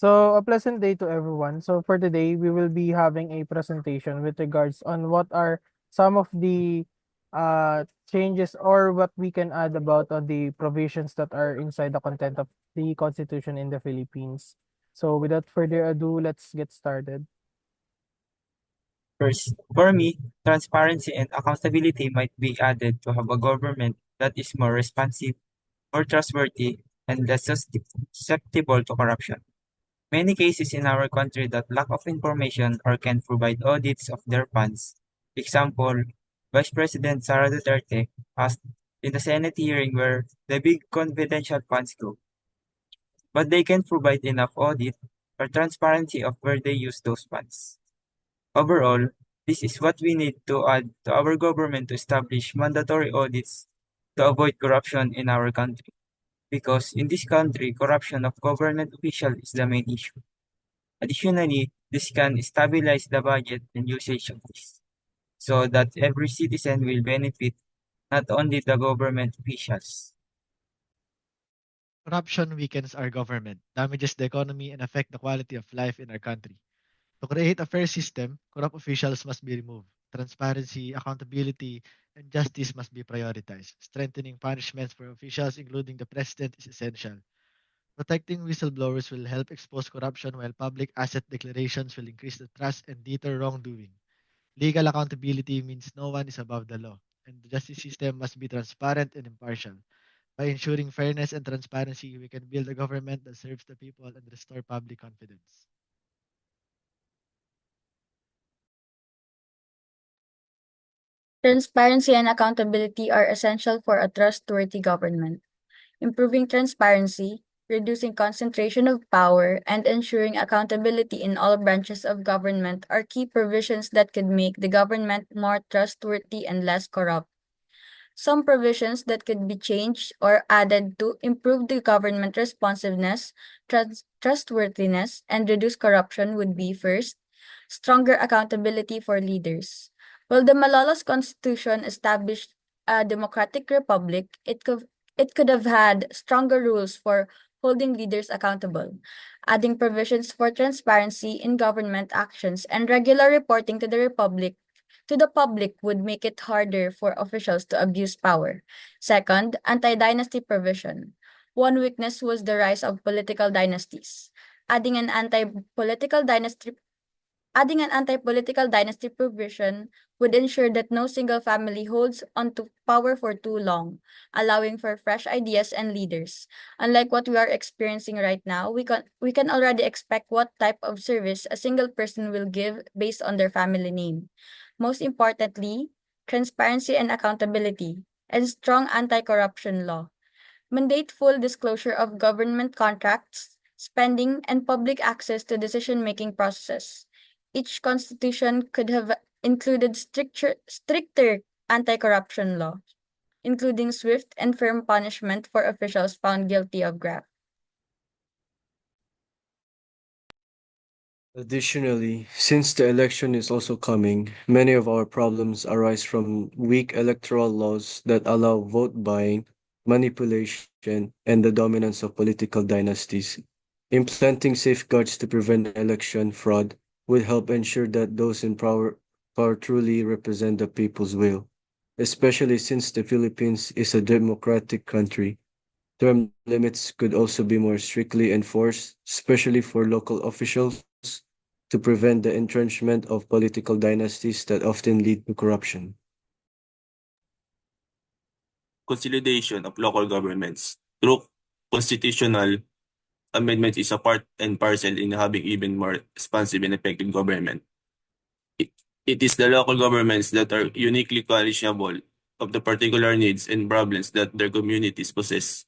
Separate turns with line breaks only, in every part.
So, a pleasant day to everyone. So, for today, we will be having a presentation with regards on what are some of the changes or what we can add about the provisions that are inside the content of the Constitution in the Philippines. So, without further ado, let's get started.
First, for me, transparency and accountability might be added to have a government that is more responsive, more trustworthy, and less susceptible to corruption. Many cases in our country that lack of information or can provide audits of their funds. Example, Vice President Sara Duterte asked in the Senate hearing where the big confidential funds go, but they can provide enough audit or transparency of where they use those funds. Overall, this is what we need to add to our government to establish mandatory audits to avoid corruption in our country. Because in this country, corruption of government officials is the main issue. Additionally, this can stabilize the budget and usage of this, so that every citizen will benefit, not only the government officials.
Corruption weakens our government, damages the economy, and affect the quality of life in our country. To create a fair system, corrupt officials must be removed. Transparency, accountability, and justice must be prioritized. Strengthening punishments for officials, including the president, is essential. Protecting whistleblowers will help expose corruption, while public asset declarations will increase the trust and deter wrongdoing. Legal accountability means no one is above the law, and the justice system must be transparent and impartial. By ensuring fairness and transparency, we can build a government that serves the people and restore public confidence.
Transparency and accountability are essential for a trustworthy government. Improving transparency, reducing concentration of power, and ensuring accountability in all branches of government are key provisions that could make the government more trustworthy and less corrupt. Some provisions that could be changed or added to improve the government responsiveness, trustworthiness, and reduce corruption would be first, stronger accountability for leaders. While the Malola's constitution established a democratic republic, it could have had stronger rules for holding leaders accountable, adding provisions for transparency in government actions and regular reporting to the public would make it harder for officials to abuse power. Second, anti-dynasty provision. One weakness was the rise of political dynasties. Adding an anti-political dynasty Adding an anti-political dynasty provision would ensure that no single family holds onto power for too long, allowing for fresh ideas and leaders. Unlike what we are experiencing right now, we can already expect what type of service a single person will give based on their family name. Most importantly, transparency and accountability and strong anti-corruption law mandate full disclosure of government contracts, spending, and public access to decision-making processes. Each constitution could have included stricter anti-corruption law, including swift and firm punishment for officials found guilty of graft.
Additionally, since the election is also coming, many of our problems arise from weak electoral laws that allow vote buying, manipulation, and the dominance of political dynasties. Implanting safeguards to prevent election fraud would help ensure that those in power truly represent the people's will, especially since the Philippines is a democratic country. Term limits could also be more strictly enforced, especially for local officials, to prevent the entrenchment of political dynasties that often lead to corruption.
Consolidation of local governments through constitutional amendments is a part and parcel in having even more responsive and effective government. It, it is the local governments that are uniquely knowledgeable of the particular needs and problems that their communities possess.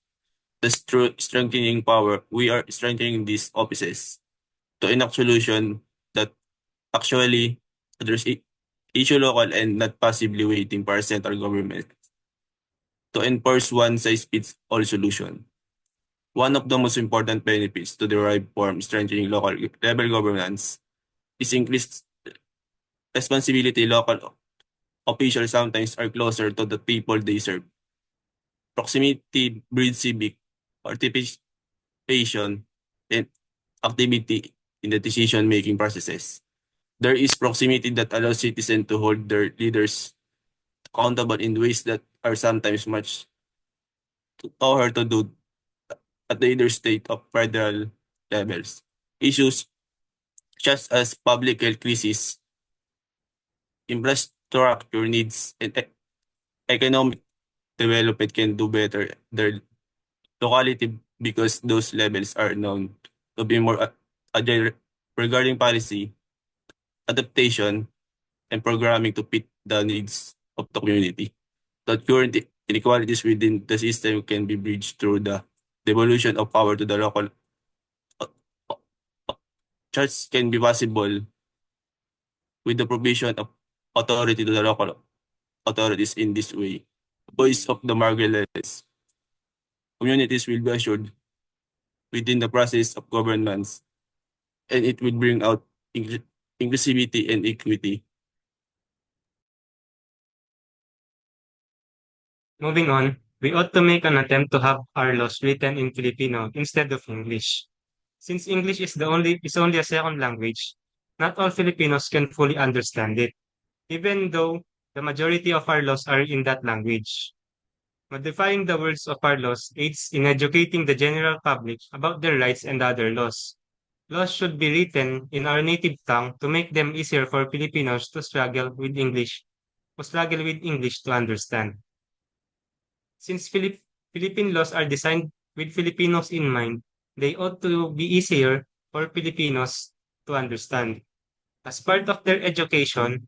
Thus, through strengthening power, we are strengthening these offices to enact solution that actually address issue local and not passively waiting for a central government to enforce one-size-fits-all solution. One of the most important benefits to derive from strengthening local level governance is increased responsibility. Local officials sometimes are closer to the people they serve. Proximity breeds civic participation and activity in the decision-making processes. There is proximity that allows citizens to hold their leaders accountable in ways that are sometimes much harder to do at the interstate of federal levels. Issues such as public health crisis, infrastructure needs, and economic development can do better their locality because those levels are known to be more agile regarding policy, adaptation, and programming to fit the needs of the community. That current inequalities within the system can be bridged through the devolution of power to the local uh, church can be possible with the provision of authority to the local authorities in this way. Voice of the marginalized communities will be assured within the process of governance, and it will bring out inclusivity and equity.
Moving on, we ought to make an attempt to have our laws written in Filipino instead of English. Since English is only a second language, not all Filipinos can fully understand it, even though the majority of our laws are in that language. Modifying the words of our laws aids in educating the general public about their rights and other laws. Laws should be written in our native tongue to make them easier for Filipinos to struggle with English to understand. Since Philippine laws are designed with Filipinos in mind, they ought to be easier for Filipinos to understand. As part of their education,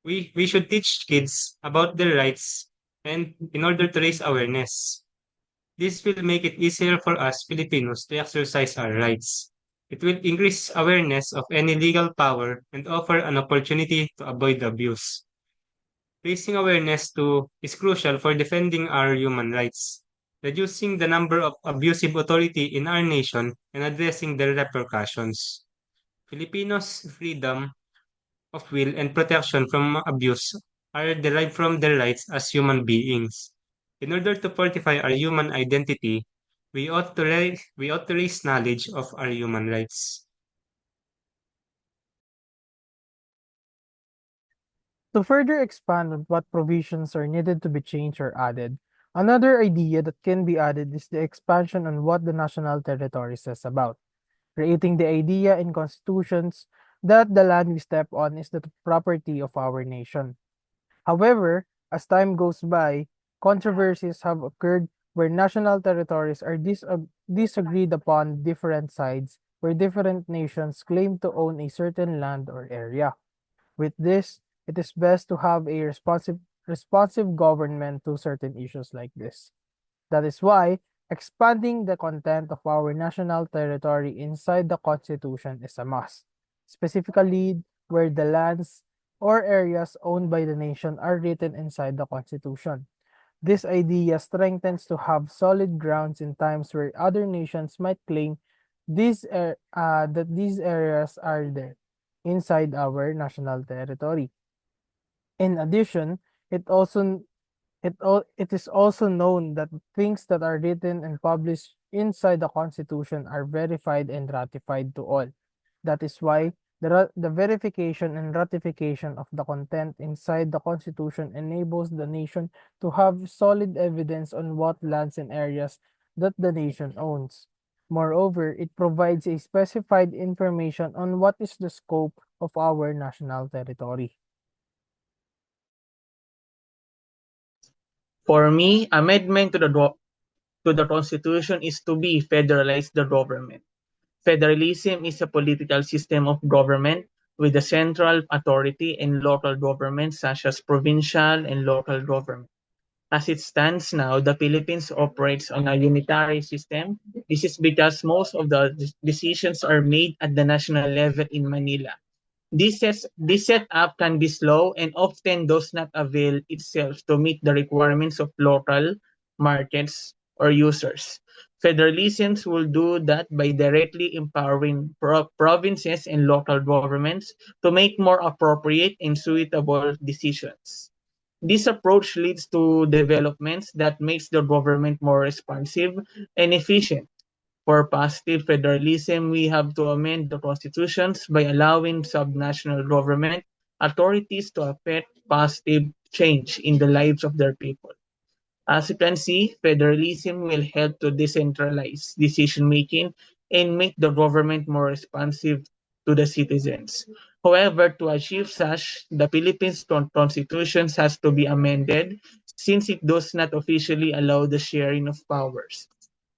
we should teach kids about their rights and in order to raise awareness. This will make it easier for us Filipinos to exercise our rights. It will increase awareness of any legal power and offer an opportunity to avoid abuse. Raising awareness to is crucial for defending our human rights, reducing the number of abusive authority in our nation, and addressing their repercussions. Filipinos' freedom of will and protection from abuse are derived from their rights as human beings. In order to fortify our human identity, we ought to raise knowledge of our human rights.
To further expand on what provisions are needed to be changed or added, another idea that can be added is the expansion on what the national territory says about, creating the idea in constitutions that the land we step on is the property of our nation. However, as time goes by, controversies have occurred where national territories are disagreed upon different sides, where different nations claim to own a certain land or area. With this, it is best to have a responsive government to certain issues like this. That is why expanding the content of our national territory inside the Constitution is a must, specifically where the lands or areas owned by the nation are written inside the Constitution. This idea strengthens to have solid grounds in times where other nations might claim that these areas are there inside our national territory. In addition, it also it is also known that things that are written and published inside the Constitution are verified and ratified to all. That is why the verification and ratification of the content inside the Constitution enables the nation to have solid evidence on what lands and areas that the nation owns. Moreover, it provides a specified information on what is the scope of our national territory.
For me, amendment to the Constitution is to be federalize the government. Federalism is a political system of government with a central authority and local governments such as provincial and local government. As it stands now, the Philippines operates on a unitary system. This is because most of the decisions are made at the national level in Manila. This setup can be slow and often does not avail itself to meet the requirements of local markets or users. Federalisms will do that by directly empowering provinces and local governments to make more appropriate and suitable decisions. This approach leads to developments that makes the government more responsive and efficient. For positive federalism, we have to amend the constitutions by allowing subnational government authorities to affect positive change in the lives of their people. As you can see, federalism will help to decentralize decision making and make the government more responsive to the citizens. However, to achieve such, the Philippines constitution has to be amended since it does not officially allow the sharing of powers.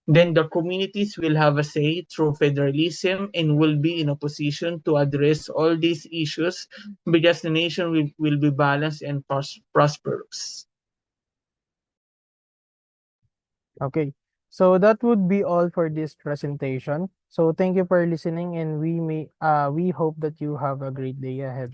Then the communities will have a say through federalism and will be in a position to address all these issues because the nation will be balanced and prosperous.
Okay. So that would be all for this presentation. So thank you for listening and we hope that you have a great day ahead.